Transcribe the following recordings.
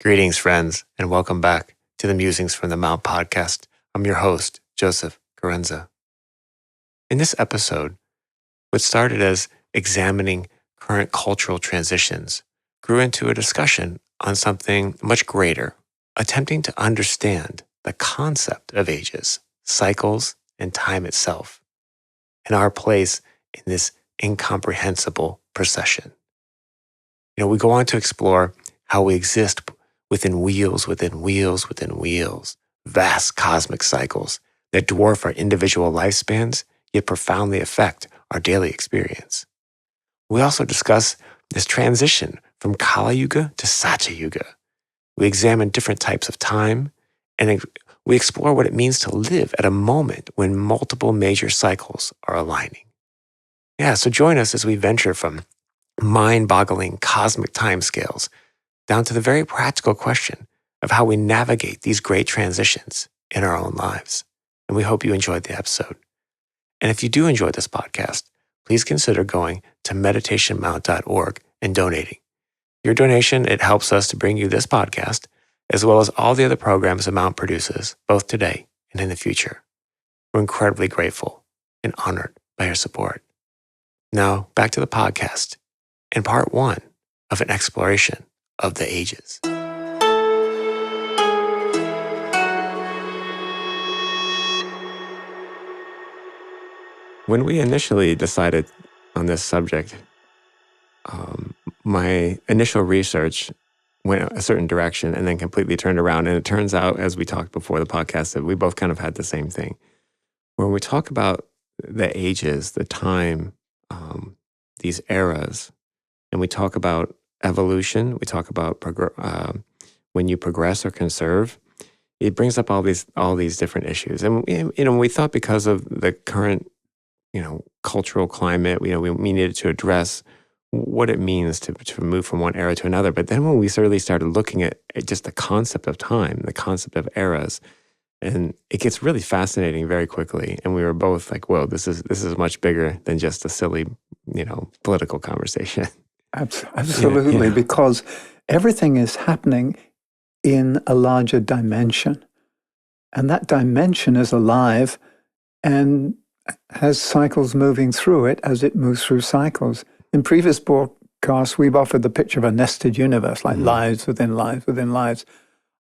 Greetings, friends, and welcome back to the Musings from the Mount podcast. I'm your host, Joseph Carenza. In this episode, what started as examining current cultural transitions grew into a discussion on something much greater, attempting to understand the concept of ages, cycles, and time itself, and our place in this incomprehensible procession. We go on to explore how we exist within wheels, vast cosmic cycles that dwarf our individual lifespans, yet profoundly affect our daily experience. We also discuss this transition from Kali Yuga to Satya Yuga. We examine different types of time, and we explore what it means to live at a moment when multiple major cycles are aligning. So join us as we venture from mind-boggling cosmic timescales down to the very practical question of how we navigate these great transitions in our own lives. And we hope you enjoyed the episode. And if you do enjoy this podcast, please consider going to meditationmount.org and donating. Your donation, it helps us to bring you this podcast, as well as all the other programs the Mount produces, both today and in the future. We're incredibly grateful and honored by your support. Now, back to the podcast and part one of an exploration of the ages. When we initially decided on this subject, my initial research went a certain direction and then completely turned around. And it turns out, as we talked before the podcast, that we both kind of had the same thing. When we talk about the ages, the time, these eras, and we talk about evolution, we talk about when you progress or conserve, it brings up all these different issues. And we thought because of the current cultural climate, we needed to address what it means to move from one era to another. But then when we really started looking at just the concept of time, the concept of eras, and it gets really fascinating very quickly. And we were both like, whoa, this is much bigger than just a silly, political conversation. Absolutely, because everything is happening in a larger dimension. And that dimension is alive and has cycles moving through it as it moves through cycles. In previous broadcasts, we've offered the picture of a nested universe, like lives within lives within lives.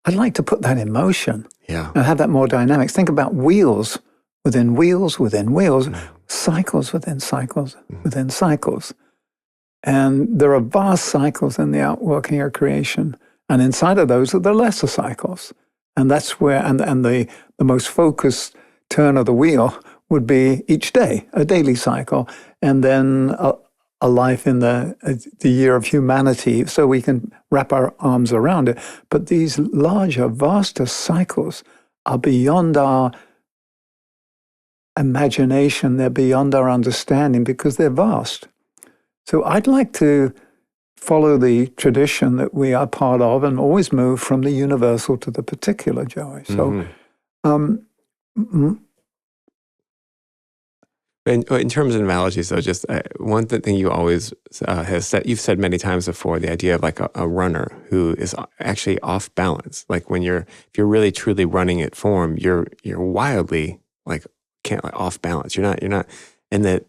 I'd like to put that in motion and have that more dynamics. Think about wheels within wheels within wheels, cycles within cycles within cycles. And there are vast cycles in the outworking of creation. And inside of those are the lesser cycles. And that's where, and the most focused turn of the wheel would be each day, a daily cycle, and then a life in the year of humanity, so we can wrap our arms around it. But these larger, vaster cycles are beyond our imagination, they're beyond our understanding because they're vast. So I'd like to follow the tradition that we are part of and always move from the universal to the particular, Joey. So in terms of analogies, though, just one thing you always you've said many times before, the idea of like a runner who is actually off balance. Like if you're really truly running at form, you're wildly off balance. You're not, and that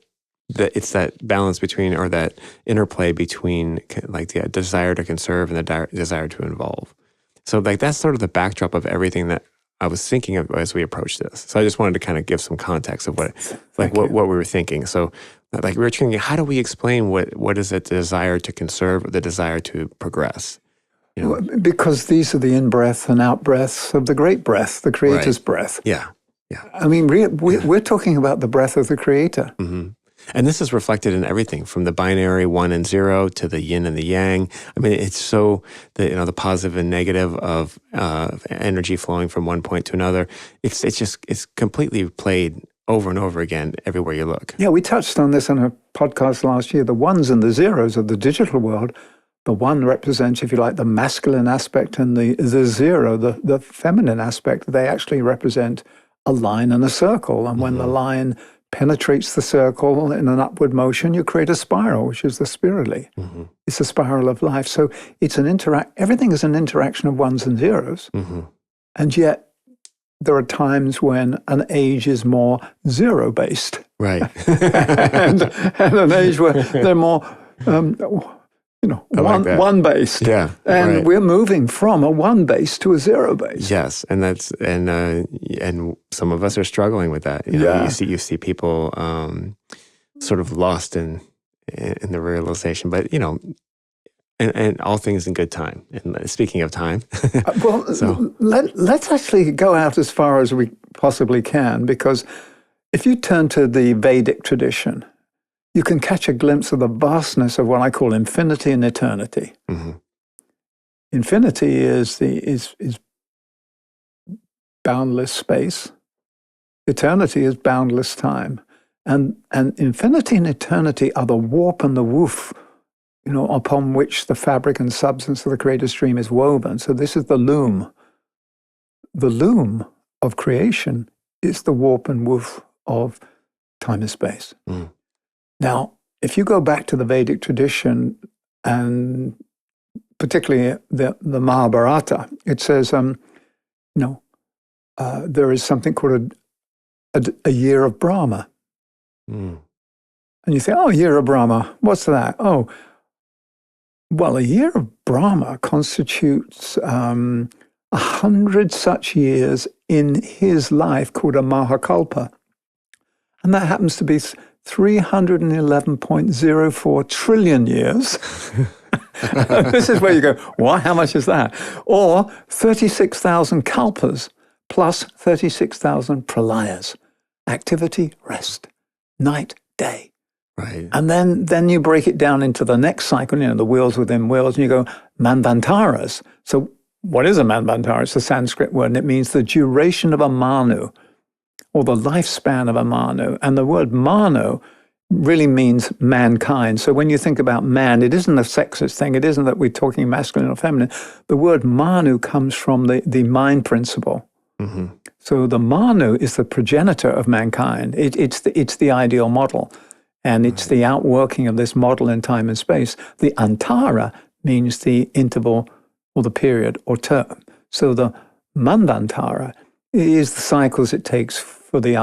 it's that balance between, or that interplay between like the desire to conserve and the desire to evolve. So like that's sort of the backdrop of everything that I was thinking of as we approached this. So I just wanted to kind of give some context of what we were thinking. So like we were thinking, how do we explain what is it, the desire to conserve or the desire to progress? Because these are the in-breath and out-breaths of the great breath, the Creator's breath. Yeah. I mean, we're talking about the breath of the Creator. Mm-hmm. And this is reflected in everything from the binary 1 and 0 to the yin and the yang. I mean, it's so the positive and negative of energy flowing from one point to another. It's completely played over and over again everywhere you look. Yeah, we touched on this in a podcast last year. The ones and the zeros of the digital world. The one represents, if you like, the masculine aspect, and the zero, the feminine aspect. They actually represent a line and a circle. And when the line penetrates the circle in an upward motion, you create a spiral, which is the spirally. Mm-hmm. It's a spiral of life. So it's everything is an interaction of ones and zeros. Mm-hmm. And yet there are times when an age is more zero-based. Right. and an age where they're more, one-based. Yeah. And right. we're moving from a one-base to a zero-base. Yes, and some of us are struggling with that. You see people sort of lost in the realization, but and all things in good time. And speaking of time, let's actually go out as far as we possibly can, because if you turn to the Vedic tradition, you can catch a glimpse of the vastness of what I call infinity and eternity. Mm-hmm. Infinity is boundless space. Eternity is boundless time. And infinity and eternity are the warp and the woof, upon which the fabric and substance of the creative stream is woven. So this is the loom. The loom of creation is the warp and woof of time and space. Mm. Now, if you go back to the Vedic tradition, and particularly the Mahabharata, it says, there is something called a year of Brahma. Mm. And you think, a year of Brahma, what's that? Oh, well, a year of Brahma constitutes 100 such years in his life called a Mahakalpa. And that happens to be 311.04 trillion years. This is where you go, what? How much is that? Or 36,000 kalpas plus 36,000 pralayas. Activity, rest, night, day. Right. And then you break it down into the next cycle, the wheels within wheels, and you go, manvantaras. So what is a manvantara? It's a Sanskrit word, and it means the duration of a manu, or the lifespan of a manu. And the word manu really means mankind. So when you think about man, it isn't a sexist thing. It isn't that we're talking masculine or feminine. The word manu comes from the mind principle. Mm-hmm. So the manu is the progenitor of mankind. It's the ideal model. And it's the outworking of this model in time and space. The antara means the interval or the period or term. So the manvantara is the cycles it takes for the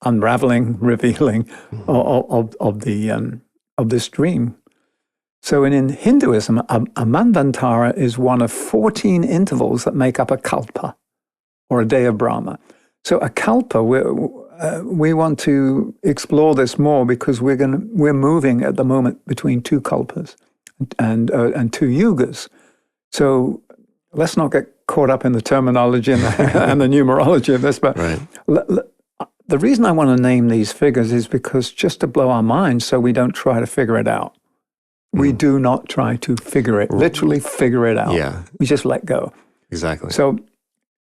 unraveling, revealing of this dream. So in Hinduism, a manvantara is one of 14 intervals that make up a kalpa, or a day of Brahma. So a kalpa, we want to explore this more, because we're moving at the moment between two kalpas and two yugas. So let's not get caught up in the terminology and the numerology of this. But right. The reason I want to name these figures is because just to blow our minds, so we don't try to figure it out. We do not try to literally figure it out. Yeah. We just let go. Exactly. So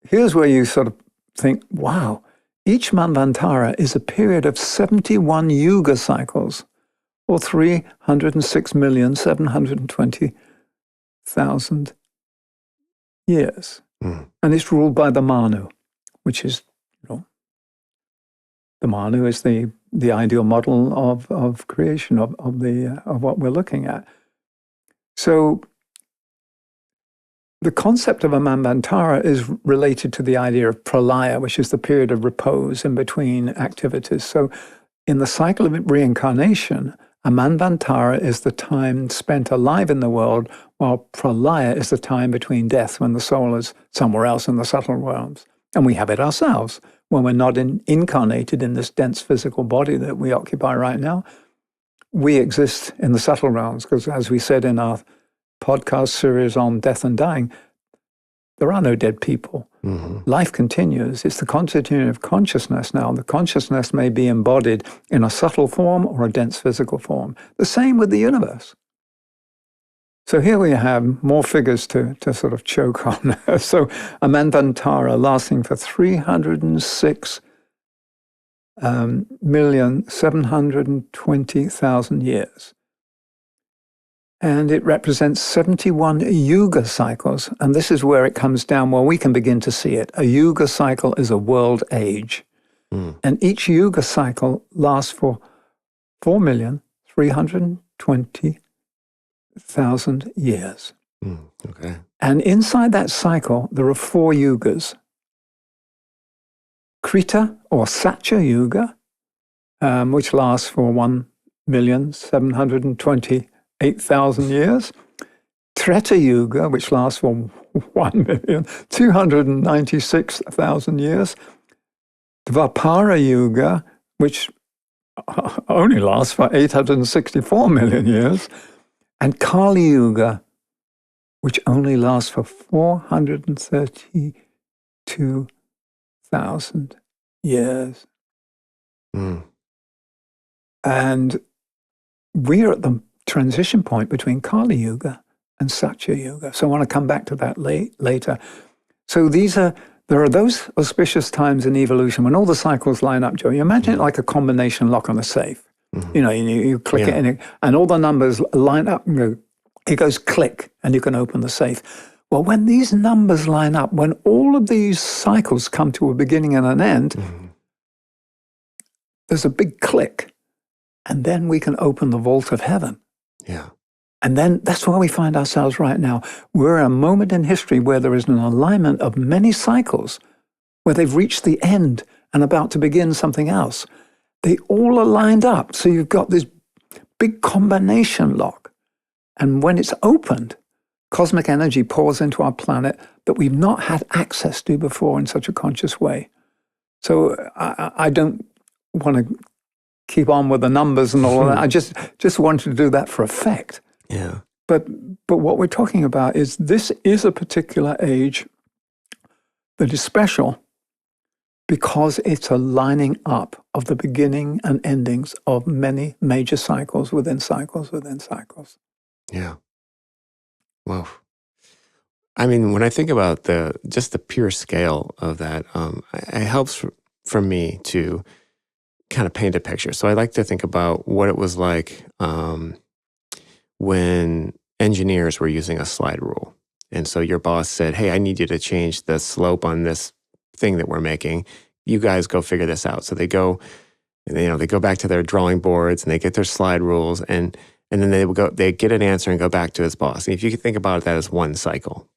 here's where you sort of think, wow, each manvantara is a period of 71 yuga cycles, or 306,720,000 years. Mm. And it's ruled by the Manu, which is, the Manu is the ideal model of creation, of what we're looking at. So the concept of a manvantara is related to the idea of pralaya, which is the period of repose in between activities. So in the cycle of reincarnation, a manvantara is the time spent alive in the world, while pralaya is the time between death, when the soul is somewhere else in the subtle realms. And we have it ourselves. When we're not incarnated in this dense physical body that we occupy right now, we exist in the subtle realms, because as we said in our podcast series on death and dying, there are no dead people. Mm-hmm. Life continues. It's the continuity of consciousness now. The consciousness may be embodied in a subtle form or a dense physical form. The same with the universe. So here we have more figures to sort of choke on. So a manvantara lasting for 306,720,000 years. And it represents 71 yuga cycles. And this is where it comes down, where we can begin to see it. A yuga cycle is a world age. And each Yuga cycle lasts for 4,320,000 years. Okay. And inside that cycle, there are 4 Yugas. Krita or Satya Yuga, which lasts for 1,728,000 years. Treta Yuga, which lasts for 1,296,000 years. Dvapara Yuga, which only lasts for 864 million years. And Kali Yuga, which only lasts for 432,000 years. And we're at the transition point between Kali Yuga and Satya Yuga. So I want to come back to that later. So there are those auspicious times in evolution when all the cycles line up, Joe. You imagine it like a combination lock on a safe. You know, you click it in, and all the numbers line up. It goes click, and you can open the safe. Well, when these numbers line up, when all of these cycles come to a beginning and an end, there's a big click, and then we can open the vault of heaven. Yeah. And then that's where we find ourselves right now. We're at a moment in history where there is an alignment of many cycles, where they've reached the end and about to begin something else. They all are lined up. So you've got this big combination lock. And when it's opened, cosmic energy pours into our planet that we've not had access to before in such a conscious way. So I don't want to keep on with the numbers and all of that. I just wanted to do that for effect. Yeah. But what we're talking about is this is a particular age that is special because it's a lining up of the beginning and endings of many major cycles within cycles within cycles. Yeah. Wow. I mean, when I think about just the pure scale of that, it helps for me to kind of paint a picture. So I like to think about what it was like when engineers were using a slide rule. And so your boss said, hey, I need you to change the slope on this thing that we're making. You guys go figure this out. So they go back to their drawing boards and they get their slide rules and then they get an answer and go back to his boss. And if you could think about that as one cycle.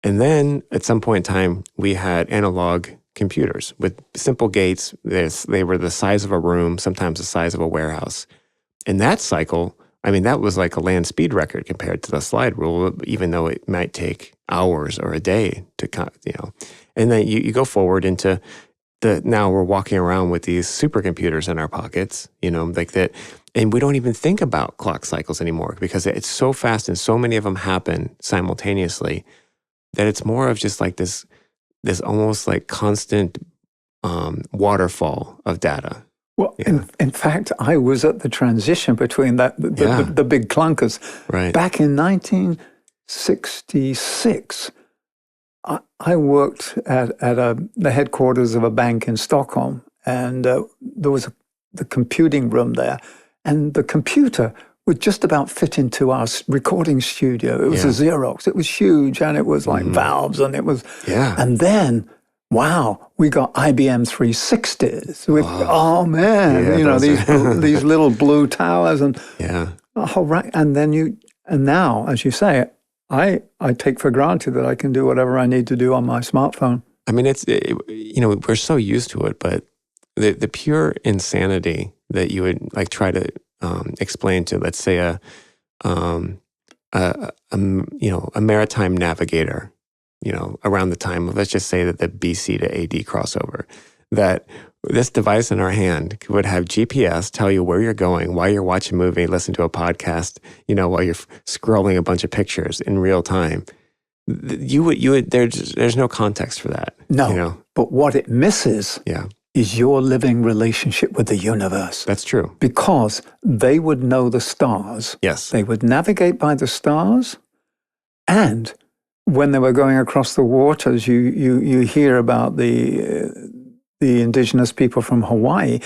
And then at some point in time, we had analog computers with simple gates. They were the size of a room, sometimes the size of a warehouse. In that cycle, I mean, that was like a land speed record compared to the slide rule, even though it might take hours or a day to, And then you go forward into now we're walking around with these supercomputers in our pockets, like that. And we don't even think about clock cycles anymore because it's so fast and so many of them happen simultaneously that it's more of just like this almost like constant waterfall of data. Well, in fact, I was at the transition between the big clunkers. Right. Back in 1966, I worked at the headquarters of a bank in Stockholm, and there was the computing room there, and the computer would just about fit into our recording studio. It was a Xerox. It was huge, and it was like valves, and it was... Yeah. And then... Wow, we got IBM 360s with these little blue towers and right. And then now, as you say, I take for granted that I can do whatever I need to do on my smartphone. I mean, we're so used to it, but the pure insanity that you would like try to explain to, let's say, a maritime navigator. Around the time of, let's just say that the BC to AD crossover, that this device in our hand would have GPS, tell you where you're going, while you're watching a movie, listen to a podcast, while you're scrolling a bunch of pictures in real time. There's no context for that. No, but what it misses is your living relationship with the universe. That's true. Because they would know the stars. Yes. They would navigate by the stars, and when they were going across the waters, you hear about the indigenous people from Hawaii.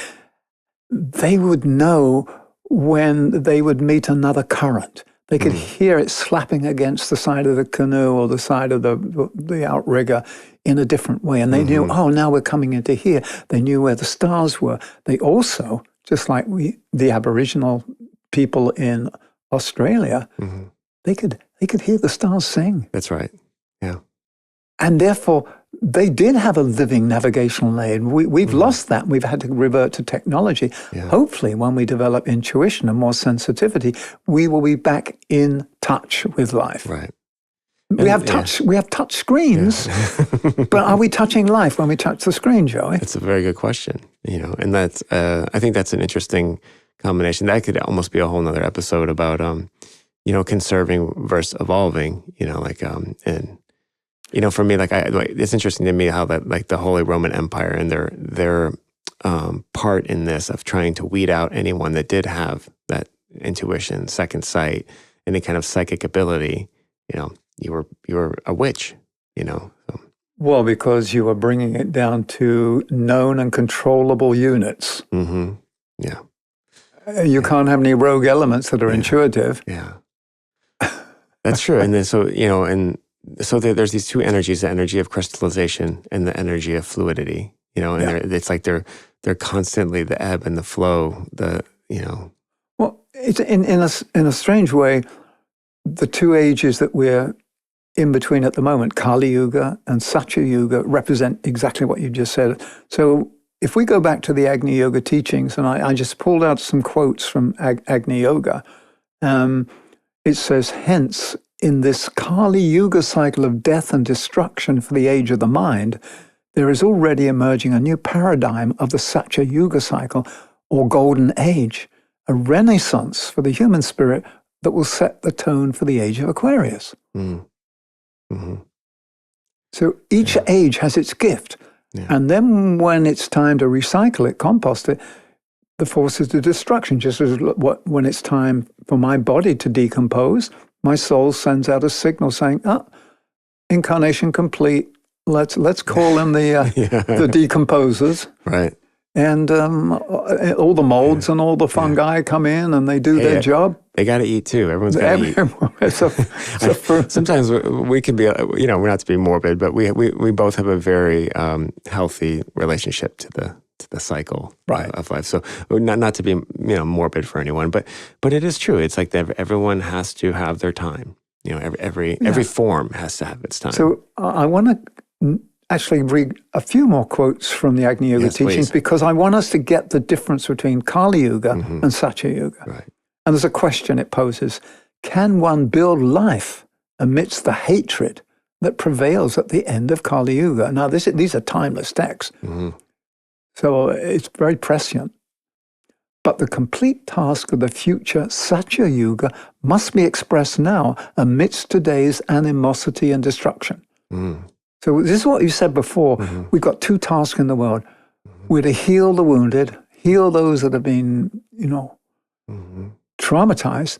They would know when they would meet another current. They could hear it slapping against the side of the canoe or the side of the outrigger in a different way. And they knew, oh, now we're coming into here. They knew where the stars were. They also, just like the Aboriginal people in Australia, they could hear the stars sing. That's right. Yeah. And therefore, they did have a living navigational aid. We've lost that. We've had to revert to technology. Yeah. Hopefully, when we develop intuition and more sensitivity, we will be back in touch with life. Right. We have touch screens, but are we touching life when we touch the screen, Joey? It's a very good question. And that's I think that's an interesting combination. That could almost be a whole nother episode about conserving versus evolving. And for me, it's interesting to me how that the Holy Roman Empire and their part in this of trying to weed out anyone that did have that intuition, second sight, any kind of psychic ability. You were a witch. So. Well, because you were bringing it down to known and controllable units. Mm-hmm. Yeah. You can't have any rogue elements that are intuitive. Yeah. That's true. And then so there's these two energies: the energy of crystallization and the energy of fluidity. It's like they're constantly the ebb and the flow. Well, it's in a strange way, the two ages that we're in between at the moment, Kali Yuga and Satya Yuga, represent exactly what you just said. So if we go back to the Agni Yoga teachings, and I just pulled out some quotes from Agni Yoga, it says, hence, in this Kali Yuga cycle of death and destruction for the age of the mind, there is already emerging a new paradigm of the Satya Yuga cycle, or golden age, a renaissance for the human spirit that will set the tone for the age of Aquarius. Mm-hmm. So each age has its gift. Yeah. And then when it's time to recycle it, compost it, the forces of destruction, just as when it's time for my body to decompose, my soul sends out a signal saying, incarnation complete. Let's call in the decomposers. Right. And all the molds and all the fungi come in and they do their job. They got to eat too. Everyone's got to eat. Sometimes we can be, we're not to be morbid, but we both have a very healthy relationship to the cycle of life. So not to be morbid for anyone, but it is true. It's like everyone has to have their time. Every form has to have its time. So I want to actually read a few more quotes from the Agni Yoga teachings, because I want us to get the difference between Kali Yuga and Satya Yuga. Right. And there's a question it poses: can one build life amidst the hatred that prevails at the end of Kali Yuga? Now, these are timeless texts. Mm-hmm. So it's very prescient. But the complete task of the future Satya Yuga must be expressed now amidst today's animosity and destruction. Mm. So this is what you said before. Mm-hmm. We've got two tasks in the world. Mm-hmm. We're to heal the wounded, heal those that have been, traumatized,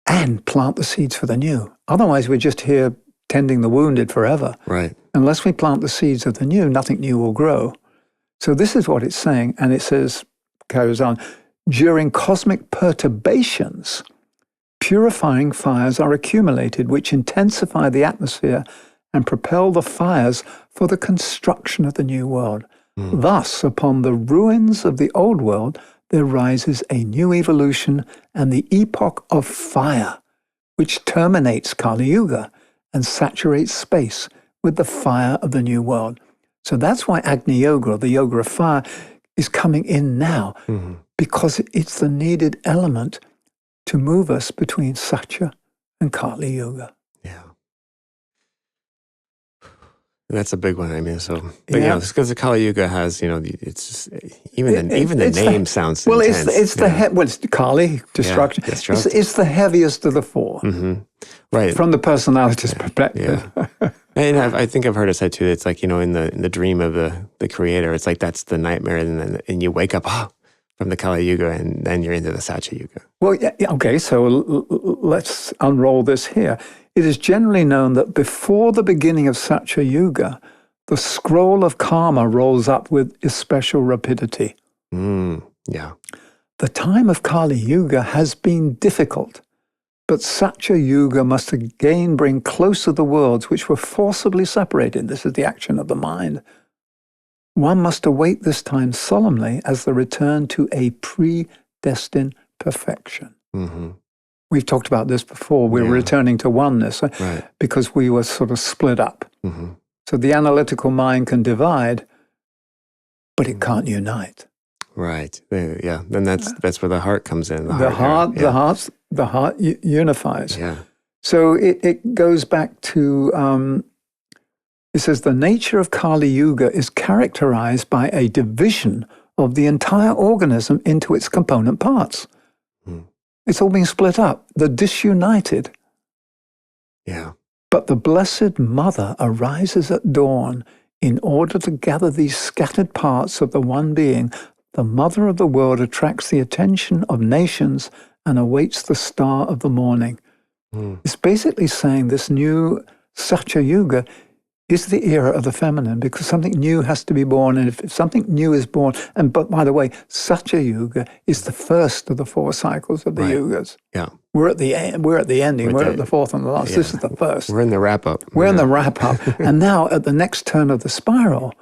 and plant the seeds for the new. Otherwise, we're just here tending the wounded forever. Right. Unless we plant the seeds of the new, nothing new will grow. So this is what it's saying, and it says, carries on, during cosmic perturbations, purifying fires are accumulated, which intensify the atmosphere and propel the fires for the construction of the new world. Mm. Thus, upon the ruins of the old world, there rises a new evolution and the epoch of fire, which terminates Kali Yuga and saturates space with the fire of the new world. So that's why Agni Yoga, or the Yoga of Fire, is coming in now, because it's the needed element to move us between Satya and Kali Yuga. Yeah. That's a big one. I mean, it's because the Kali Yuga has, it's just, even the name sounds intense. It's Kali, destruction. Yeah, destruction. It's the heaviest of the four. Mm-hmm. Right. From the personality's perspective. Yeah. And I think I've heard it said too, it's like, in the dream of the creator, it's like that's the nightmare, and you wake up from the Kali Yuga, and then you're into the Satya Yuga. Well, okay, so let's unroll this here. It is generally known that before the beginning of Satya Yuga, the scroll of karma rolls up with especial rapidity. Yeah. The time of Kali Yuga has been difficult, But Satya Yuga must again bring closer the worlds which were forcibly separated. This is the action of the mind. One must await this time solemnly as the return to a predestined perfection. Mm-hmm. We've talked about this before. We're returning to oneness because we were sort of split up. Mm-hmm. So the analytical mind can divide, but it can't unite. Right. Yeah. Then that's where the heart comes in. The heart unifies. Yeah. So it goes back to, it says, the nature of Kali Yuga is characterized by a division of the entire organism into its component parts. It's all being split up. The disunited. Yeah. But the Blessed Mother arises at dawn in order to gather these scattered parts of the one being. The Mother of the world attracts the attention of nations and awaits the star of the morning. It's basically saying this new Satya Yuga is the era of the feminine, because something new has to be born. And if something new is born, but by the way, Satya Yuga is the first of the 4 cycles of the yugas. Yeah. We're at the end. We're at the ending. We're at the fourth and the last. This is the first. We're in the wrap-up. We're in the wrap-up. And now at the next turn of the spiral,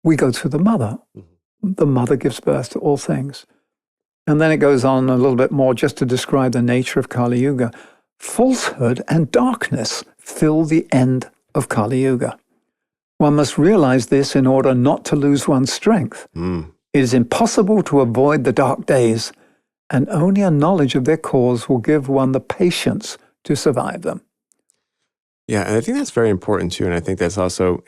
we go to the mother. The mother gives birth to all things. And then it goes on a little bit more just to describe the nature of Kali Yuga. Falsehood and darkness fill the end of Kali Yuga. One must realize this in order not to lose one's strength. It is impossible to avoid the dark days, and only a knowledge of their cause will give one the patience to survive them. Yeah, and I think that's very important too. And I think that's also,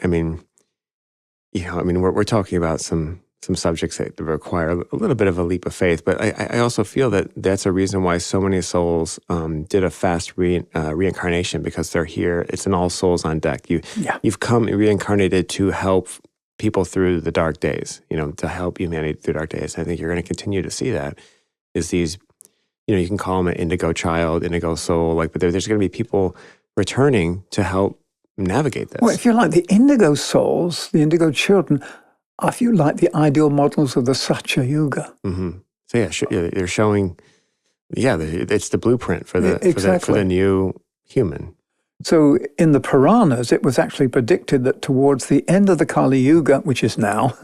we're talking about some subjects that require a little bit of a leap of faith, but I also feel that that's a reason why so many souls did a fast reincarnation, because they're here. It's an all souls on deck. You've come reincarnated to help people through the dark days, to help humanity through dark days. I think you're going to continue to see that is these, you can call them an indigo child, indigo soul, but there's going to be people returning to help navigate this. Well, if you like, the indigo souls, the indigo children, are, if you like, the ideal models of the Satya Yuga. Mm-hmm. So they're showing, it's the blueprint for the new human. So in the Puranas, it was actually predicted that towards the end of the Kali Yuga, which is now,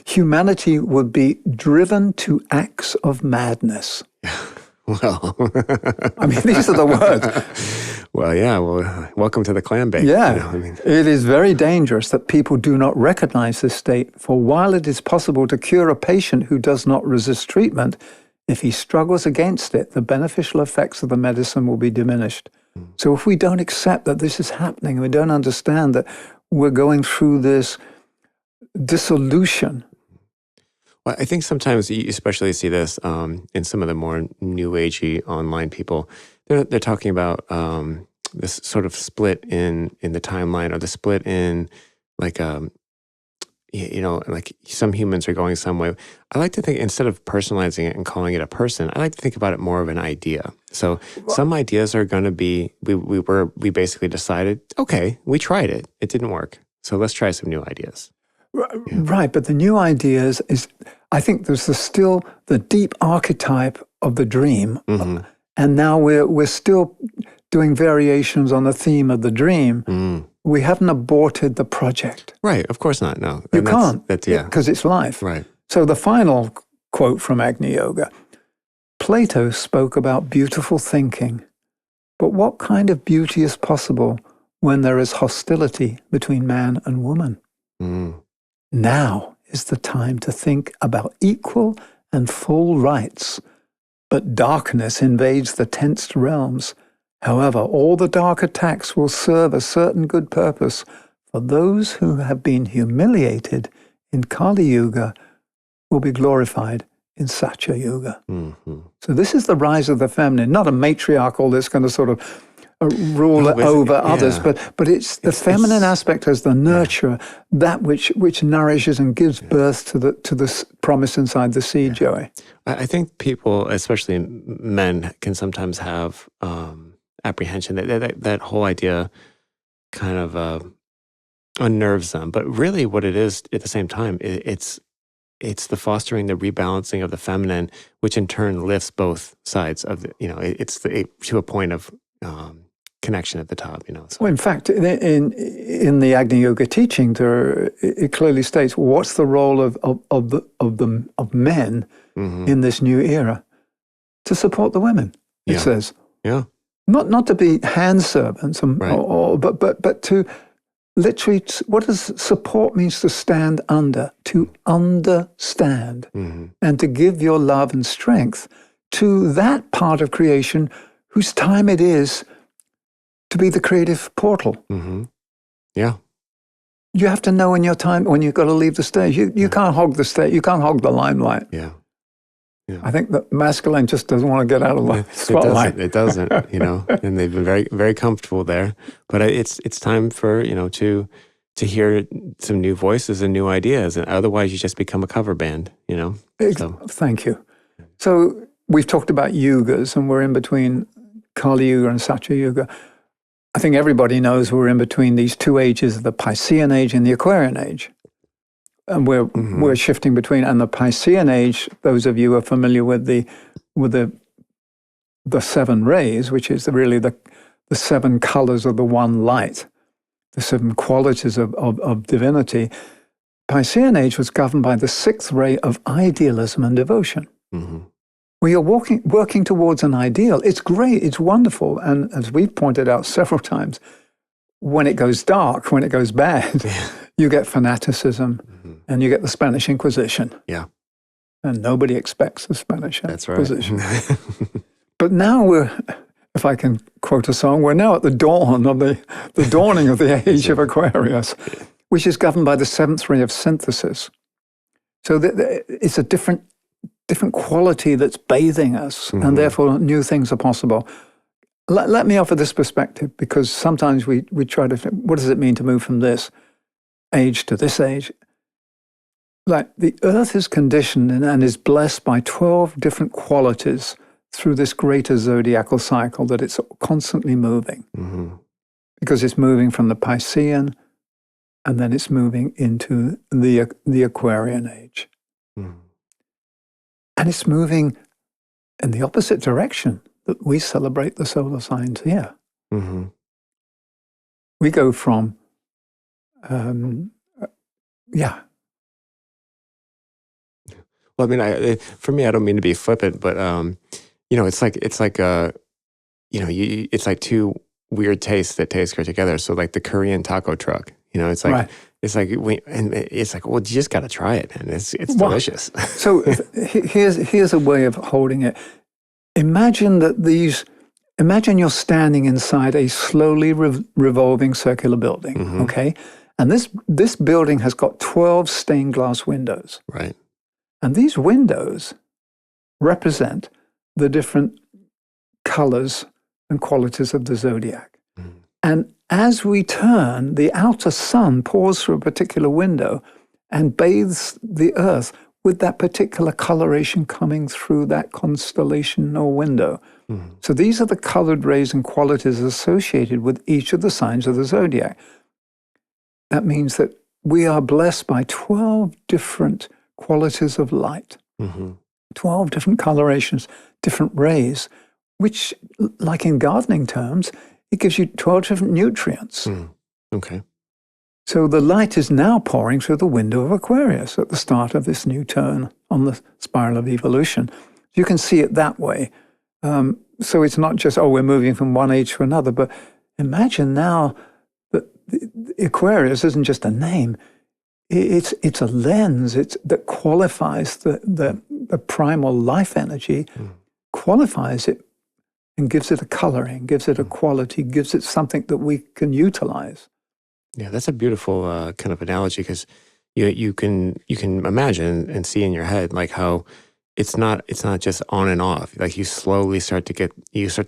humanity would be driven to acts of madness. Well, these are the words. Well, welcome to the clan base. Yeah, it is very dangerous that people do not recognize this state, for while it is possible to cure a patient who does not resist treatment, if he struggles against it, the beneficial effects of the medicine will be diminished. So if we don't accept that this is happening, we don't understand that we're going through this dissolution. Well, I think sometimes you especially see this in some of the more new agey online people. They're talking about this sort of split in the timeline, or the split in like some humans are going some way. I like to think, instead of personalizing it and calling it a person, I like to think about it more of an idea. So some ideas are going to be, we basically decided, okay, we tried it. It didn't work. So let's try some new ideas. Right, but the new ideas is, I think there's still the deep archetype of the dream. And now we're still doing variations on the theme of the dream. We haven't aborted the project. Right, of course not, no. You can't, because it's life. Right. So the final quote from Agni Yoga, Plato spoke about beautiful thinking, but what kind of beauty is possible when there is hostility between man and woman? Now is the time to think about equal and full rights, but darkness invades the tensed realms. However, all the dark attacks will serve a certain good purpose, for those who have been humiliated in Kali Yuga will be glorified in Satya Yuga. So this is the rise of the feminine, not a matriarchal that's going to sort of rule over others, but it's the feminine aspect as the nurturer, that which nourishes and gives birth to the promise inside the seed, Joey. I think people, especially men, can sometimes have apprehension that whole idea kind of unnerves them. But really what it is at the same time, it's it's the fostering, the rebalancing of the feminine, which in turn lifts both sides of the, to a point of connection at the top. So. Well, in fact, in the Agni Yoga teaching, it clearly states what's the role of men in this new era to support the women. It says, not to be hand servants, but to literally, what does support means? To stand under, to understand, and to give your love and strength to that part of creation whose time it is to be the creative portal. Yeah. You have to know in your time when you've got to leave the stage. You can't hog the stage. You can't hog the limelight. Yeah. I think that masculine just doesn't want to get out of the spotlight. It doesn't, and they've been very, very comfortable there. But it's time for, to hear some new voices and new ideas. And otherwise you just become a cover band, So. Thank you. So we've talked about yugas, and we're in between Kali Yuga and Satya Yuga. I think everybody knows we're in between these two ages, the Piscean age and the Aquarian age. And we're shifting between, and the Piscean age, those of you who are familiar with the seven rays, which is really the seven colors of the one light, the seven qualities of divinity. Piscean age was governed by the sixth ray of idealism and devotion. Where you're working towards an ideal. It's great, it's wonderful. And as we've pointed out several times, when it goes dark, when it goes bad, you get fanaticism and you get the Spanish Inquisition. Yeah. And nobody expects the Spanish Inquisition. That's right. But now if I can quote a song, we're now at the dawn of the dawning of the age of Aquarius, which is governed by the seventh ray of synthesis. So it's a different quality that's bathing us, and therefore new things are possible. Let me offer this perspective, because sometimes we try to think, what does it mean to move from this age to this age? Like the earth is conditioned and is blessed by 12 different qualities through this greater zodiacal cycle that it's constantly moving. Because it's moving from the Piscean, and then it's moving into the Aquarian age. And it's moving in the opposite direction that we celebrate the solar signs here. We go from, Well, I mean, for me, I don't mean to be flippant, but it's like it's like two weird tastes that taste good together. So like the Korean taco truck, it's like. Right. It's like, well, you just got to try it, man. It's delicious. So here's a way of holding it. Imagine you're standing inside a slowly revolving circular building, okay? And this building has got 12 stained glass windows. Right. And these windows represent the different colors and qualities of the zodiac. And as we turn, the outer sun pours through a particular window and bathes the earth with that particular coloration coming through that constellation or window. So these are the colored rays and qualities associated with each of the signs of the zodiac. That means that we are blessed by 12 different qualities of light, 12 different colorations, different rays, which, like in gardening terms, it gives you 12 different nutrients. Okay. So the light is now pouring through the window of Aquarius at the start of this new turn on the spiral of evolution. You can see it that way. So it's not just, we're moving from one age to another, but imagine now that the Aquarius isn't just a name. It's a lens that qualifies the primal life energy, qualifies it, and gives it a coloring, gives it a quality, gives it something that we can utilize. Yeah, that's a beautiful kind of analogy, because you can imagine and see in your head like how it's not just on and off. Like you slowly start to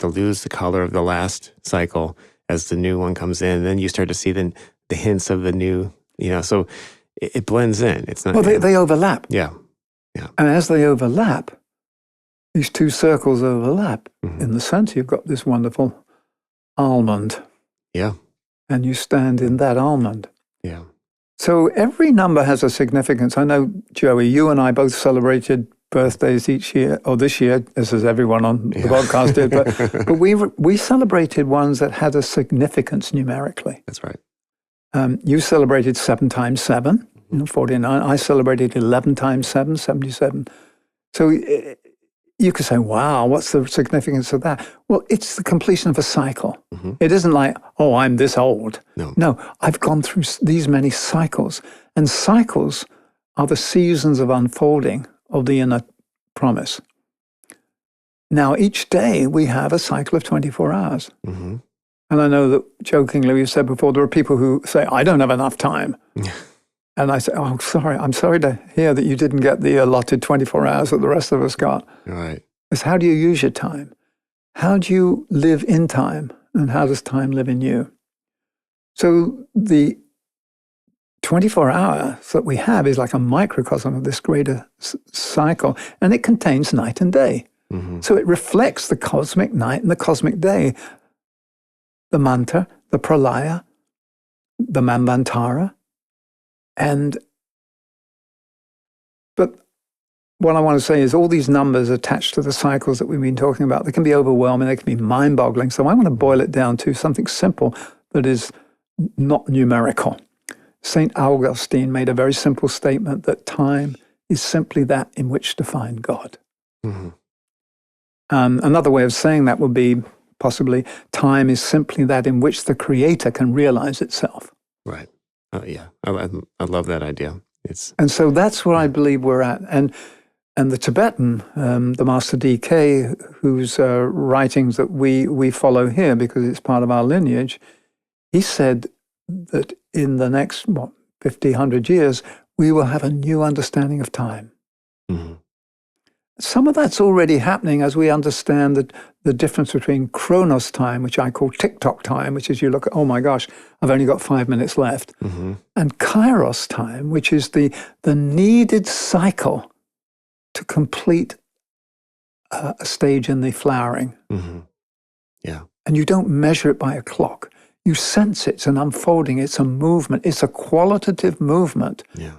lose the color of the last cycle as the new one comes in. Then you start to see the hints of the new, so it blends in. It's not. Well, they overlap. Yeah. And as they overlap, these two circles overlap. In the center, you've got this wonderful almond. Yeah. And you stand in that almond. Yeah. So every number has a significance. I know, Joey, you and I both celebrated birthdays each year, or this year, as everyone on the podcast did, but we celebrated ones that had a significance numerically. That's right. You celebrated 7 times 7, 49. I celebrated 11 times 7, 77. So you could say, wow, what's the significance of that? Well, it's the completion of a cycle. Mm-hmm. It isn't like, oh, I'm this old. No, I've gone through these many cycles. And cycles are the seasons of unfolding of the inner promise. Now, each day we have a cycle of 24 hours. Mm-hmm. And I know that jokingly, you said before, there are people who say, I don't have enough time. And I say, oh, sorry, I'm sorry to hear that you didn't get the allotted 24 hours that the rest of us got. Right. It's how do you use your time? How do you live in time? And how does time live in you? So the 24 hours that we have is like a microcosm of this greater cycle, and it contains night and day. Mm-hmm. So it reflects the cosmic night and the cosmic day, the mantra, the pralaya, the manvantara. But what I want to say is all these numbers attached to the cycles that we've been talking about, they can be overwhelming, they can be mind-boggling. So I want to boil it down to something simple that is not numerical. St. Augustine made a very simple statement that time is simply that in which to find God. Mm-hmm. Another way of saying that would be possibly time is simply that in which the Creator can realize itself. Right. Yeah, I love that idea. And so that's where I believe we're at. And the Tibetan, the Master D.K., whose writings that we follow here because it's part of our lineage, he said that in the next, 50, 100 years, we will have a new understanding of time. Mm-hmm. Some of that's already happening as we understand that the difference between Chronos time, which I call tick-tock time, which is you look at, oh my gosh, I've only got 5 minutes left, mm-hmm. and Kairos time, which is the needed cycle to complete a stage in the flowering. Mm-hmm. Yeah. And you don't measure it by a clock. You sense it's an unfolding, it's a movement, it's a qualitative movement. Yeah.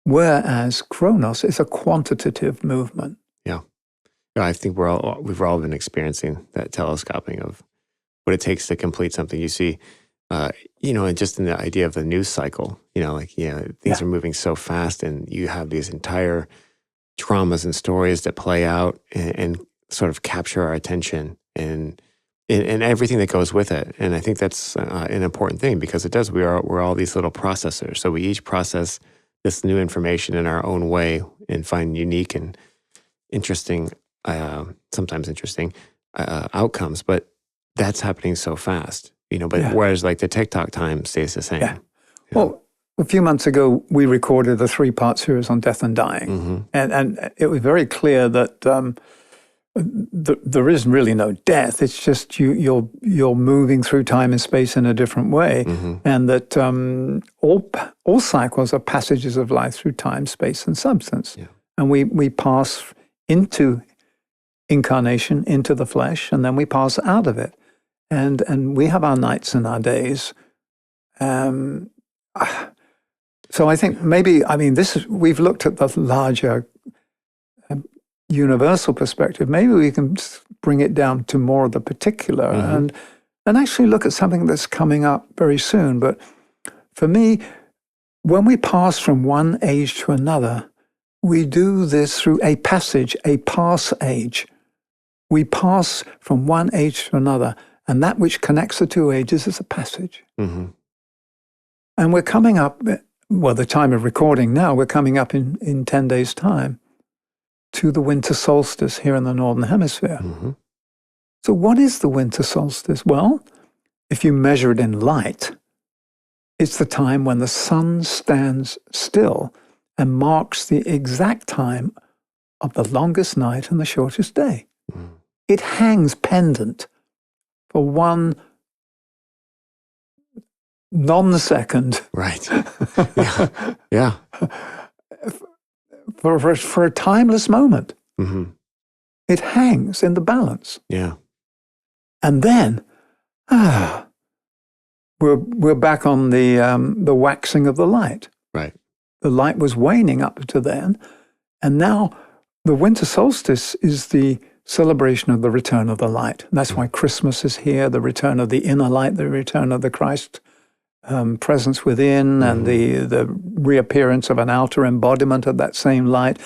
Whereas Chronos is a quantitative movement. Yeah. I think we've all been experiencing that telescoping of what it takes to complete something. You see, and just in the idea of the news cycle, things are moving so fast and you have these entire traumas and stories that play out and sort of capture our attention and everything that goes with it. And I think that's an important thing because it does. We're all these little processors. So we each process this new information in our own way and find unique and interesting, sometimes interesting outcomes. But that's happening so fast, whereas like the TikTok time stays the same. Yeah. Well, a few months ago, we recorded a 3-part series on death and dying. Mm-hmm. And it was very clear that there is really no death. It's just you're moving through time and space in a different way. Mm-hmm. And that all cycles are passages of life through time, space, and substance. Yeah. And we pass into incarnation, into the flesh, and then we pass out of it. And we have our nights and our days. So I think we've looked at the larger universal perspective. Maybe we can bring it down to more of the particular mm-hmm. and actually look at something that's coming up very soon. But for me, when we pass from one age to another, we do this through a passage, a pass age. We pass from one age to another, and that which connects the two ages is a passage. Mm-hmm. And we're coming up, the time of recording now, we're coming up in 10 days' time to the winter solstice here in the Northern Hemisphere. Mm-hmm. So what is the winter solstice? Well, if you measure it in light, it's the time when the sun stands still and marks the exact time of the longest night and the shortest day. Mm. It hangs pendant for one non-second. Right. Yeah. For a timeless moment. Mm-hmm. It hangs in the balance. Yeah. And then, we're back on the waxing of the light. Right. The light was waning up to then. And now the winter solstice is the celebration of the return of the light. And that's why Christmas is here, the return of the inner light, the return of the Christ presence within, and the reappearance of an outer embodiment of that same light.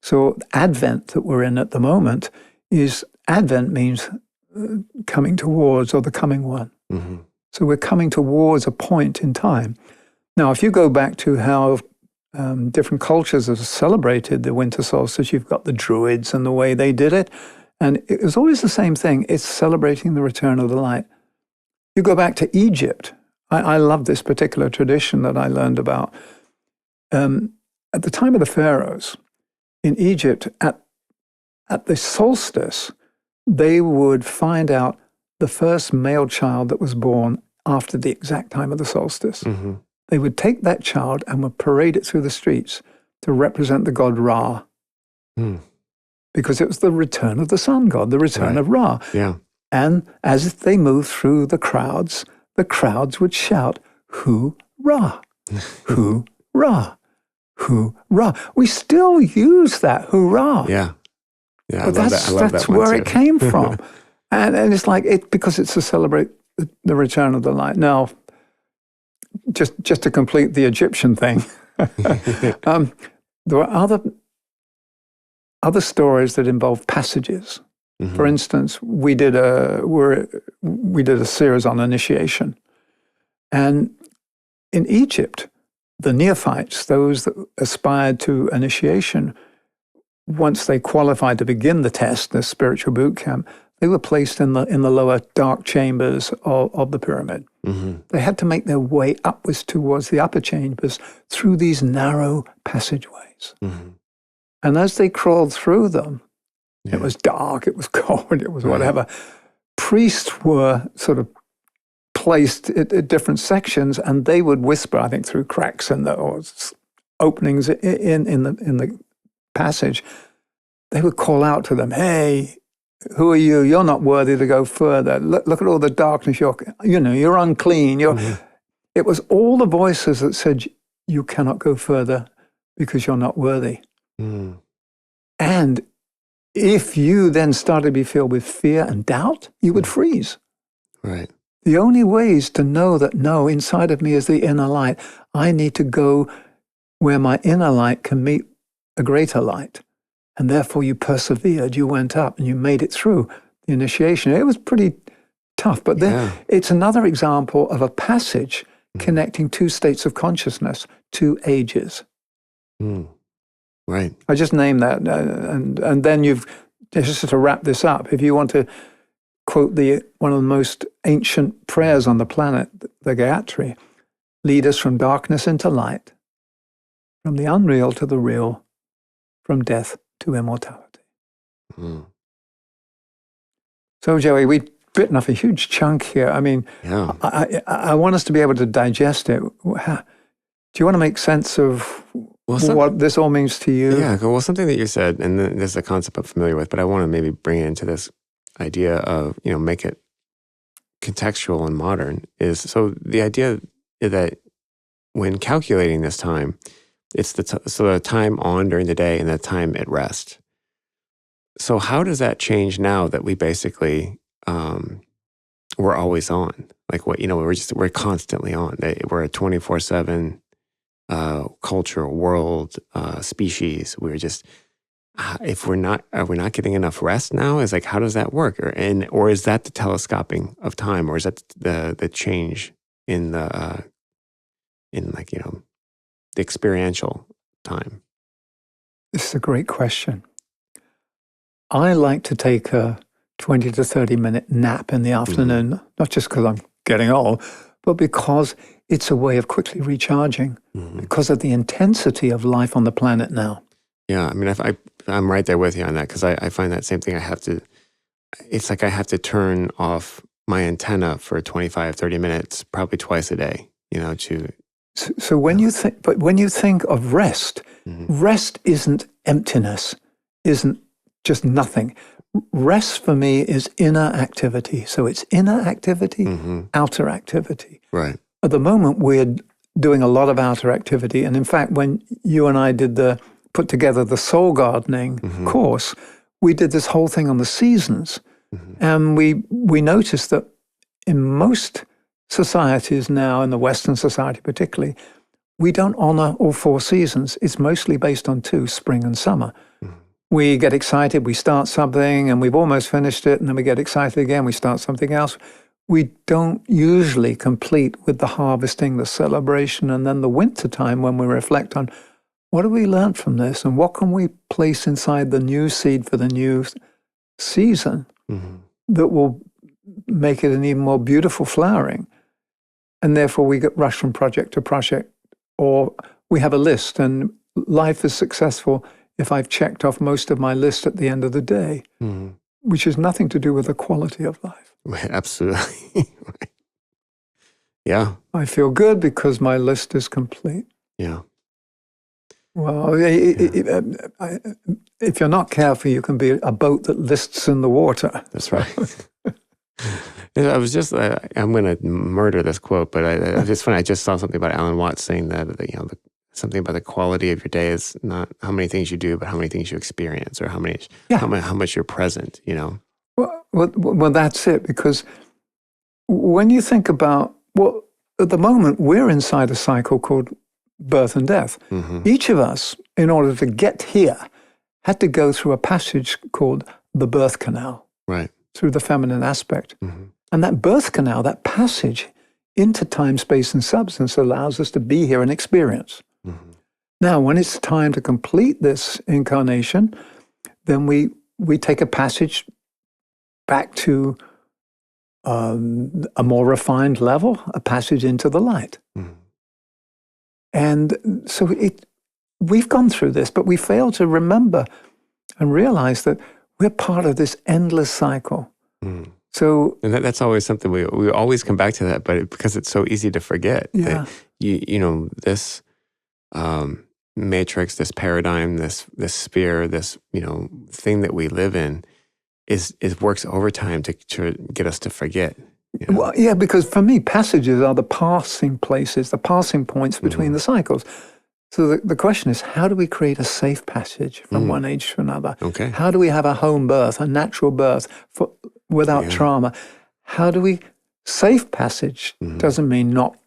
So Advent that we're in at the moment Advent means coming towards, or the coming one. Mm-hmm. So we're coming towards a point in time. Now, if you go back to how different cultures have celebrated the winter solstice, you've got the Druids and the way they did it. And it was always the same thing. It's celebrating the return of the light. You go back to Egypt. I love this particular tradition that I learned about. At the time of the pharaohs, in Egypt, at the solstice, they would find out the first male child that was born after the exact time of the solstice. Mm-hmm. They would take that child and would parade it through the streets to represent the god Ra. Mm. Because it was the return of the sun god, the return of Ra. Yeah. And as they moved through the crowds would shout, "Hoorah! Hoorah! Hoorah!" We still use that, hoorah. Yeah. Yeah, but that's where it came from. and it's like, because it's to celebrate the return of the light. Now, just to complete the Egyptian thing, there are other stories that involve passages. Mm-hmm. For instance, we did a series on initiation, and in Egypt, the neophytes, those that aspired to initiation, once they qualified to begin the test, the spiritual boot camp, they were placed in the lower dark chambers of the pyramid. Mm-hmm. They had to make their way upwards towards the upper chambers through these narrow passageways. Mm-hmm. And as they crawled through them, it was dark, it was cold, it was whatever. Priests were sort of placed at different sections, and they would whisper, I think, through cracks or openings in the passage. They would call out to them, "Hey, who are you? You're not worthy to go further. Look at all the darkness. You're unclean. It was all the voices that said, you cannot go further because you're not worthy. Mm. And if you then started to be filled with fear and doubt, you would freeze. Right. The only way is to know that, no, inside of me is the inner light. I need to go where my inner light can meet a greater light. And therefore you persevered, you went up, and you made it through the initiation. It was pretty tough, but then it's another example of a passage connecting two states of consciousness, two ages. Mm. Right. I just named that, and then just to wrap this up, if you want to quote one of the most ancient prayers on the planet, the Gayatri, lead us from darkness into light, from the unreal to the real, from death to immortality. Mm. So, Joey, we've bitten off a huge chunk here. I mean, I want us to be able to digest it. Do you want to make sense of what this all means to you? Yeah, well, something that you said, and this is a concept I'm familiar with, but I want to maybe bring it into this idea of, make it contextual and modern, is so the idea that when calculating this time, it's the time on during the day and the time at rest. So how does that change now that we basically we're always on? Like we're constantly on. We're a 24/7 culture, world, species. We're just if are we not getting enough rest now? Is like, how does that work? Or is that the telescoping of time, or is that the change in the the experiential time? This is a great question. I like to take a 20 to 30 minute nap in the afternoon, not just because I'm getting old, but because it's a way of quickly recharging because of the intensity of life on the planet now. Yeah, I mean, I'm right there with you on that, because I find that same thing. It's like I have to turn off my antenna for 25, 30 minutes, probably twice a day, So when you think of rest, rest isn't emptiness, isn't just nothing. Rest for me is inner activity. So it's inner activity, outer activity. Right. At the moment, we're doing a lot of outer activity. And in fact, when you and I put together the soul gardening course, we did this whole thing on the seasons. And we noticed that in most societies now, in the Western society particularly, we don't honor all 4 seasons. It's mostly based on 2, spring and summer. We get excited, we start something, and we've almost finished it, and then we get excited again, we start something else. We don't usually complete with the harvesting, the celebration, and then the winter time when we reflect on what have we learned from this, and what can we place inside the new seed for the new season that will make it an even more beautiful flowering. And therefore we get rushed from project to project, or we have a list, and life is successful if I've checked off most of my list at the end of the day, which has nothing to do with the quality of life. Absolutely. Yeah. I feel good because my list is complete. Yeah. Well, if you're not careful, you can be a boat that lists in the water. That's right. I was just, I'm going to murder this quote, but it's funny. I just saw something about Alan Watts saying that, something about the quality of your day is not how many things you do, but how many things you experience, or how much you're present, Well, that's it. Because when you think about, at the moment, we're inside a cycle called birth and death. Each of us, in order to get here, had to go through a passage called the birth canal. Right. Through the feminine aspect. And that birth canal, that passage into time, space, and substance allows us to be here and experience. Now, when it's time to complete this incarnation, then we take a passage back to a more refined level, a passage into the light. And so we've gone through this, but we fail to remember and realize that we're part of this endless cycle. So, and that's always something we always come back to that, but because it's so easy to forget. Yeah. That this matrix, this paradigm, this sphere, this thing that we live in, is works overtime to get us to forget. Well, yeah, because for me, passages are the passing places, the passing points between the cycles. So the question is, how do we create a safe passage from one age to another? Okay. How do we have a home birth, a natural birth without trauma? How do we, safe passage doesn't mean not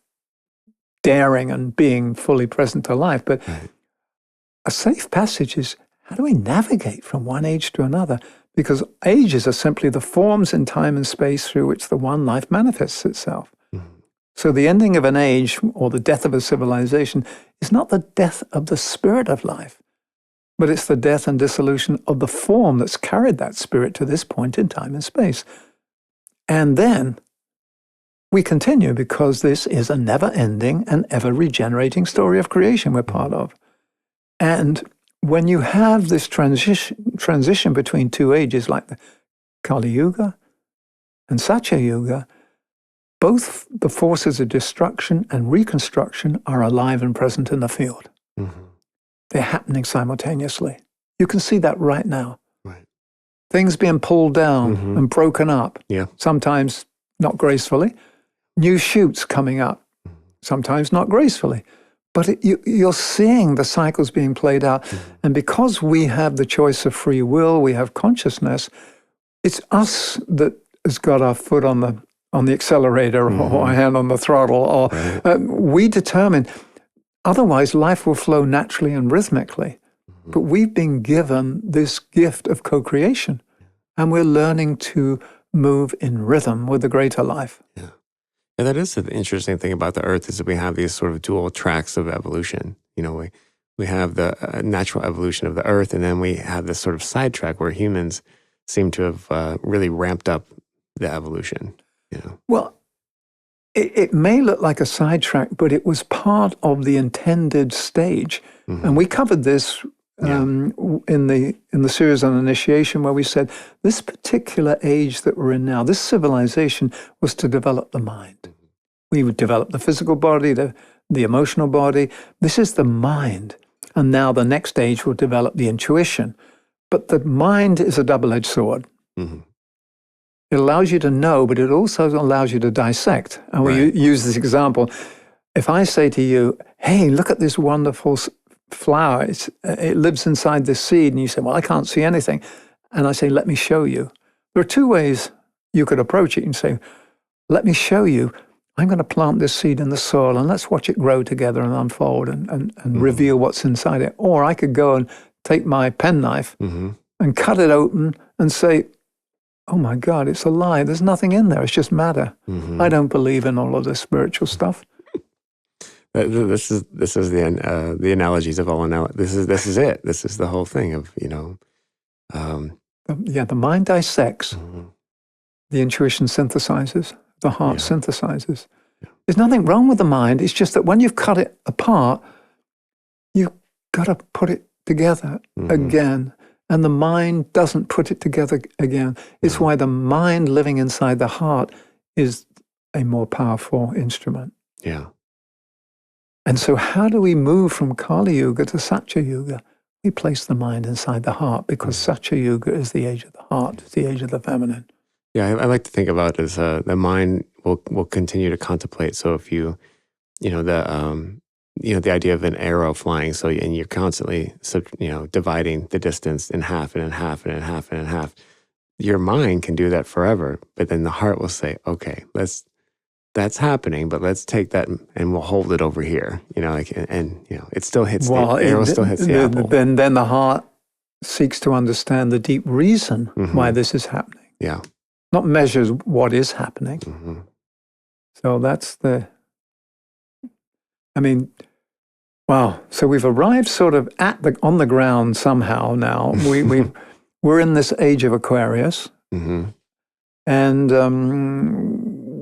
daring and being fully present to life, but a safe passage is, how do we navigate from one age to another? Because ages are simply the forms in time and space through which the one life manifests itself. So the ending of an age or the death of a civilization is not the death of the spirit of life, but it's the death and dissolution of the form that's carried that spirit to this point in time and space. And then we continue, because this is a never-ending and ever-regenerating story of creation we're part of. And when you have this transition between 2 ages, like the Kali Yuga and Satya Yuga, both the forces of destruction and reconstruction are alive and present in the field. They're happening simultaneously. You can see that right now. Right. Things being pulled down and broken up, sometimes not gracefully. New shoots coming up, sometimes not gracefully. But you're seeing the cycles being played out. And because we have the choice of free will, we have consciousness, it's us that has got our foot on the accelerator or a hand on the throttle, or we determine. Otherwise, life will flow naturally and rhythmically. But we've been given this gift of co-creation, and we're learning to move in rhythm with the greater life. Yeah. And that is the interesting thing about the Earth, is that we have these sort of dual tracks of evolution. We have the natural evolution of the Earth, and then we have this sort of sidetrack where humans seem to have really ramped up the evolution. Well, it may look like a sidetrack, but it was part of the intended stage. And we covered this in the series on initiation, where we said this particular age that we're in now, this civilization, was to develop the mind. We would develop the physical body, the emotional body. This is the mind. And now the next age will develop the intuition. But the mind is a double-edged sword. It allows you to know, but it also allows you to dissect. And we use this example. if I say to you, hey, look at this wonderful flower, it lives inside this seed, and you say, well, I can't see anything. And I say, let me show you. There are two ways you could approach it and say, let me show you. I'm going to plant this seed in the soil and let's watch it grow together and unfold and reveal what's inside it. Or I could go and take my penknife and cut it open and say, oh my God, it's a lie. There's nothing in there. It's just matter. I don't believe in all of this spiritual stuff. This is the analogies of all this is it. This is the whole thing of, the mind dissects, the intuition synthesizes, the heart synthesizes. There's nothing wrong with the mind. It's just that when you've cut it apart, you've got to put it together again. And the mind doesn't put it together again. It's why the mind living inside the heart is a more powerful instrument. Yeah. And so how do we move from Kali Yuga to Satya Yuga? We place the mind inside the heart because Satya Yuga is the age of the heart, it's the age of the feminine. Yeah, I like to think about it as the mind will continue to contemplate. So if the idea of an arrow flying, and you're constantly dividing the distance in half and in half and in half and in half. Your mind can do that forever, but then the heart will say, okay, that's happening, but let's take that and we'll hold it over here. It still hits the arrow, still hits the apple. Then the heart seeks to understand the deep reason why this is happening. Yeah. Not measures what is happening. So that's wow. So we've arrived sort of on the ground somehow now. We're in this age of Aquarius. And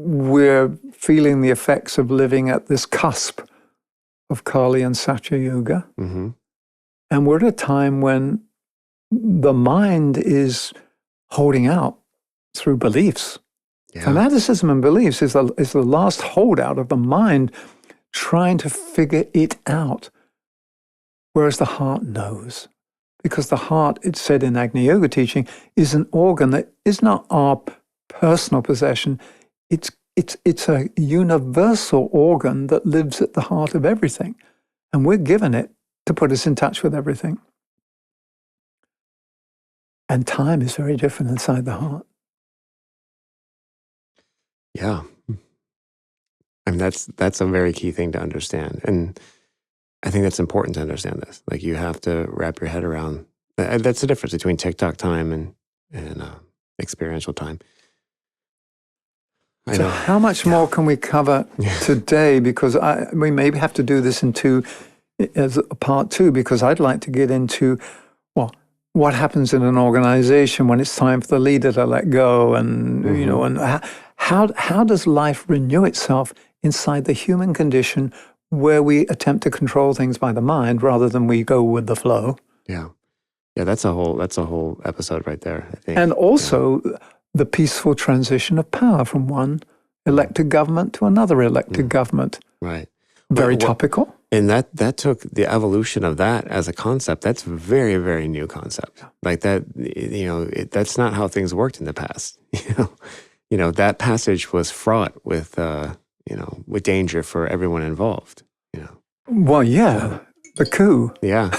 we're feeling the effects of living at this cusp of Kali and Satya Yuga. And we're at a time when the mind is holding out through beliefs. Yeah. Fanaticism and beliefs is the last holdout of the mind trying to figure it out, whereas the heart knows. Because the heart, it's said in Agni Yoga teaching, is an organ that is not our personal possession. It's a universal organ that lives at the heart of everything. And we're given it to put us in touch with everything. And time is very different inside the heart. Yeah. I mean, that's a very key thing to understand. And I think that's important to understand this. Like, you have to wrap your head around, that's the difference between TikTok time and experiential time. So how much more can we cover today? Because we maybe have to do this as a part two, because I'd like to get into, what happens in an organization when it's time for the leader to let go, and and how does life renew itself inside the human condition where we attempt to control things by the mind rather than we go with the flow? Yeah, that's a whole episode right there, I think. And also the peaceful transition of power from one elected government to another elected government. Right. Very topical. And that took the evolution of that as a concept. That's a very, very new concept. Like that, that's not how things worked in the past. That passage was fraught with, with danger for everyone involved. Well, yeah, the coup. Yeah.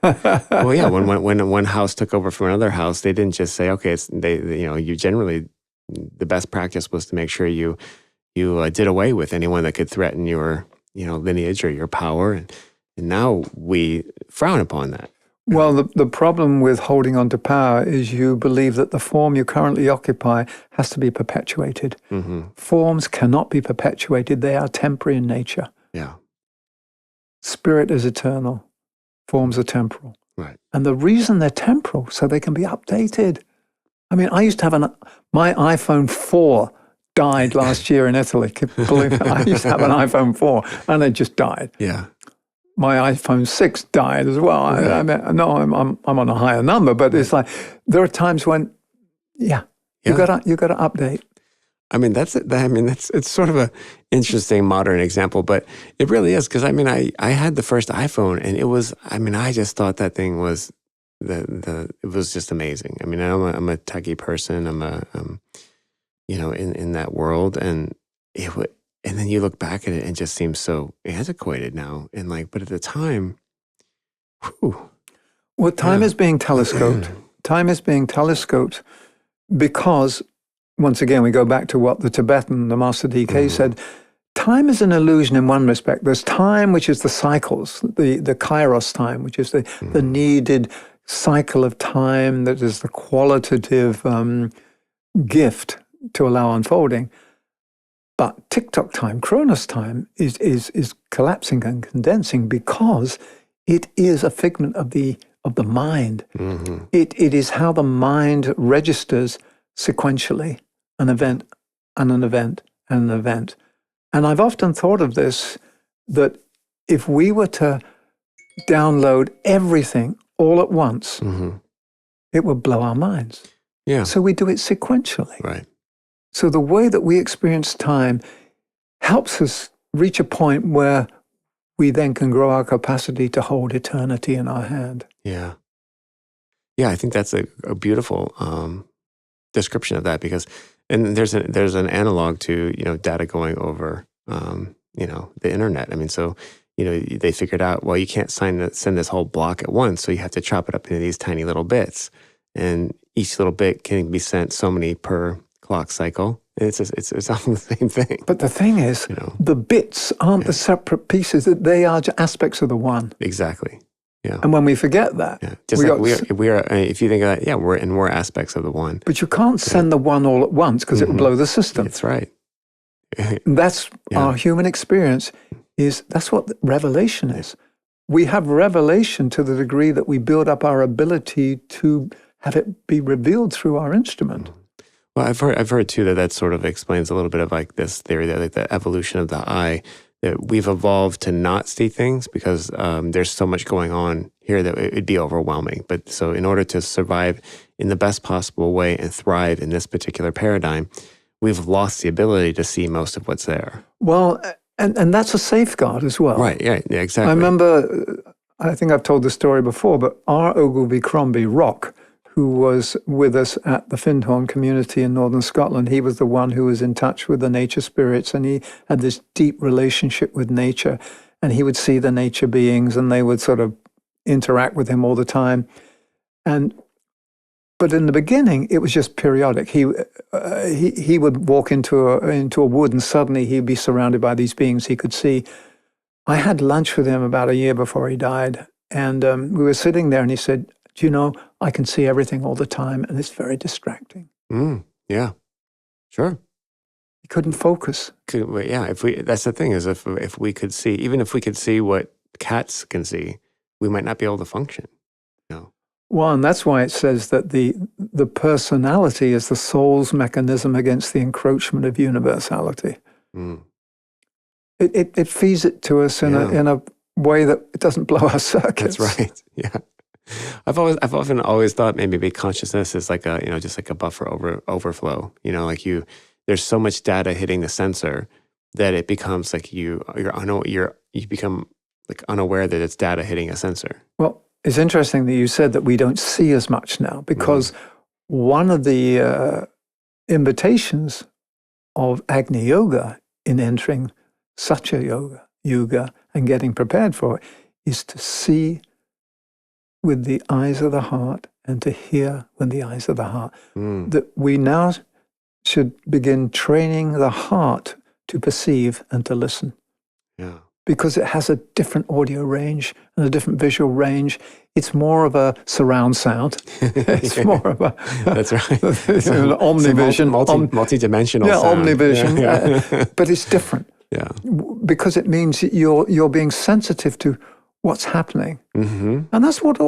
Well, yeah. When one house took over from another house, they didn't just say, okay, you generally, the best practice was to make sure you did away with anyone that could threaten your lineage or your power, and now we frown upon that. Well, the problem with holding on to power is you believe that the form you currently occupy has to be perpetuated. Forms cannot be perpetuated. They are temporary in nature. Yeah. Spirit is eternal. Forms are temporal. Right. And the reason they're temporal, so they can be updated. I mean, I used to have my iPhone 4 died last year in Italy. Believe it. I used to have an iPhone 4 and it just died. Yeah. My iPhone 6 died as well. Right. I'm on a higher number, but it's like there are times when, you gotta update. I mean, it's sort of a interesting modern example, but it really is, because I had the first iPhone, and it was, I just thought that thing was it was just amazing. I'm a techie person. I'm in that world, and And then you look back at it and it just seems so antiquated now. And but at the time, whew. Well, time is being telescoped. Time is being telescoped because, once again, we go back to what the Tibetan, the Master DK said, time is an illusion in one respect. There's time, which is the cycles, the kairos time, which is the needed cycle of time that is the qualitative gift to allow unfolding. But tick-tock time, chronos time, is collapsing and condensing because it is a figment of the mind. It is how the mind registers sequentially an event and an event and an event. And I've often thought of this, that if we were to download everything all at once, it would blow our minds. Yeah. So we do it sequentially. Right. So the way that we experience time helps us reach a point where we then can grow our capacity to hold eternity in our hand. Yeah. Yeah, I think that's a beautiful description of that, because, and there's an analog to, data going over, the internet. I mean, so, they figured out, well, you can't send this whole block at once, so you have to chop it up into these tiny little bits. And each little bit can be sent so many per clock cycle. It's all the same thing. But the thing is, the bits aren't the separate pieces; they are aspects of the one. Exactly. Yeah. And when we forget that, just we are. If you think of that, we're aspects of the one. But you can't send the one all at once because it will blow the system. That's right. That's our human experience. That's what revelation is. We have revelation to the degree that we build up our ability to have it be revealed through our instrument. Well, I've heard too that sort of explains a little bit of this theory that the evolution of the eye, that we've evolved to not see things because there's so much going on here that it'd be overwhelming. But so in order to survive in the best possible way and thrive in this particular paradigm, we've lost the ability to see most of what's there. Well, and that's a safeguard as well. Right, yeah, exactly. I remember, I think I've told the story before, but R. Ogilvy Crombie Rock, who was with us at the Findhorn community in northern Scotland, he was the one who was in touch with the nature spirits, and he had this deep relationship with nature, and he would see the nature beings, and they would sort of interact with him all the time. But in the beginning, it was just periodic. He would walk into a wood, and suddenly he'd be surrounded by these beings he could see. I had lunch with him about a year before he died, and we were sitting there, and he said, "Do you know, I can see everything all the time, and it's very distracting." Yeah, sure. He couldn't focus. That's the thing, is if we could see, even if we could see what cats can see, we might not be able to function. Well, and that's why it says that the personality is the soul's mechanism against the encroachment of universality. It feeds it to us in a way that it doesn't blow our circuits. That's right. Yeah. I've often thought maybe consciousness is like just like a buffer overflow. There's so much data hitting the sensor that it becomes like you become like unaware that it's data hitting a sensor. Well, it's interesting that you said that we don't see as much now, because one of the invitations of Agni Yoga in entering Satya Yuga and getting prepared for it is to see with the eyes of the heart and to hear with the eyes of the heart. That we now should begin training the heart to perceive and to listen. Yeah. Because it has a different audio range and a different visual range. It's more of a surround sound. It's more of a... That's right. An omnivision. Multi-dimensional sound. Omnivision. Yeah. But it's different. Yeah. Because it means you're being sensitive to what's happening. And that's what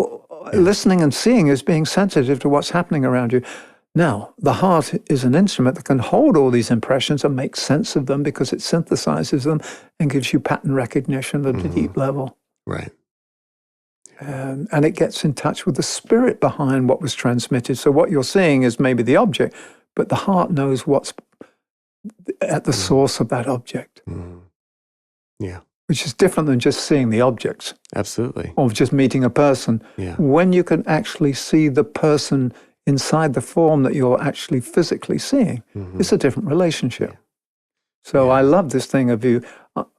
listening and seeing is, being sensitive to what's happening around you. Now, the heart is an instrument that can hold all these impressions and make sense of them, because it synthesizes them and gives you pattern recognition at a deep level. Right. And it gets in touch with the spirit behind what was transmitted. So what you're seeing is maybe the object, but the heart knows what's at the source of that object. Yeah. Which is different than just seeing the objects. Absolutely. Or just meeting a person. Yeah. When you can actually see the person inside the form that you're actually physically seeing, it's a different relationship. So I love this thing of you.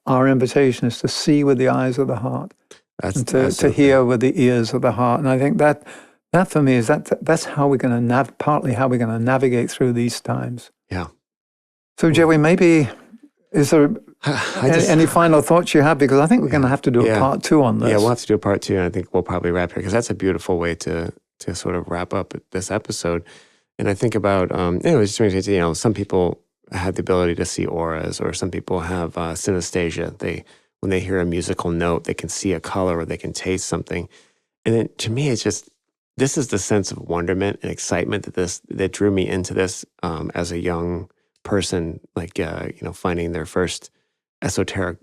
Our invitation is to see with the eyes of the heart, and to hear with the ears of the heart. And I think that for me is that's how we're going to partly how we're going to navigate through these times. Yeah. So Joey, maybe is there any final thoughts you have? Because I think we're going to have to do a part 2 on this. Yeah, we'll have to do a part 2, and I think we'll probably wrap here because that's a beautiful way to sort of wrap up this episode. And I think about some people have the ability to see auras, or some people have synesthesia. When they hear a musical note, they can see a color, or they can taste something. And then to me, it's just, this is the sense of wonderment and excitement that drew me into this as a young person, like finding their first esoteric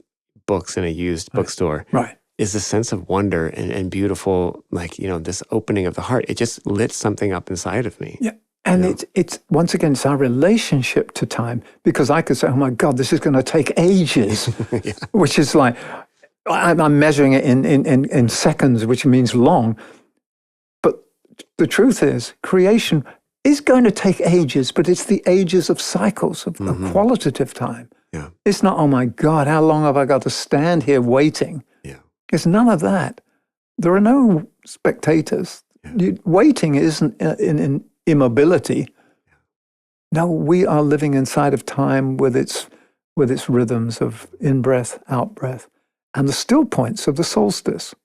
books in a used bookstore. Right. Is the sense of wonder and beautiful, this opening of the heart. It just lit something up inside of me. Yeah. And it's once again, it's our relationship to time, because I could say, oh my God, this is going to take ages, which is like, I'm measuring it in seconds, which means long. But the truth is, creation is going to take ages, but it's the ages of cycles, of qualitative time. Yeah. It's not, oh my God, how long have I got to stand here waiting? Yeah. It's none of that. There are no spectators. Yeah. Waiting isn't in immobility. No, we are living inside of time with its rhythms of in-breath, out-breath, and the still points of the solstice.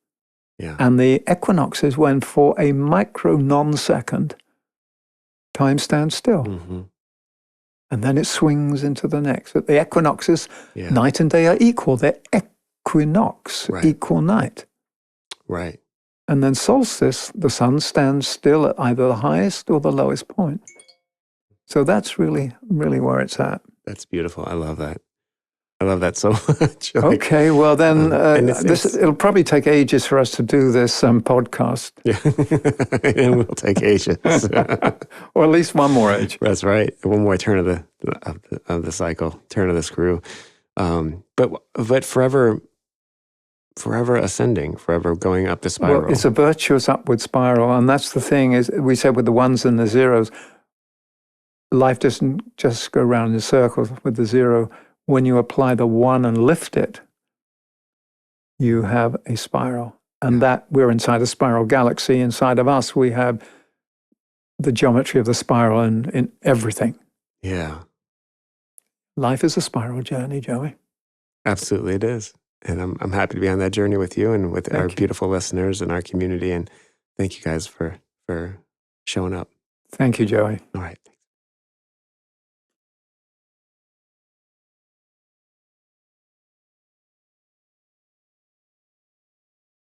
Yeah. And the equinox is when, for a micro non-second, time stands still. Mm-hmm. And then it swings into the next. But the equinoxes, night and day are equal. They're equinox, equal night. Right. And then solstice, the sun stands still at either the highest or the lowest point. So that's really, really where it's at. That's beautiful. I love that. I love that so much. Okay, well then, it'll probably take ages for us to do this podcast. Yeah, it will take ages. Or at least one more age. That's right. One more turn of the cycle, turn of the screw. But forever ascending, forever going up the spiral. Well, it's a virtuous upward spiral, and that's the thing, is we said with the ones and the zeros, life doesn't just go round in circles with the zero. When you apply the 1 and lift it, you have a spiral. And that we're inside a spiral galaxy. Inside of us, we have the geometry of the spiral in everything. Yeah. Life is a spiral journey, Joey. Absolutely it is. And I'm happy to be on that journey with you and with our beautiful listeners and our community. And thank you guys for showing up. Thank you, Joey. All right.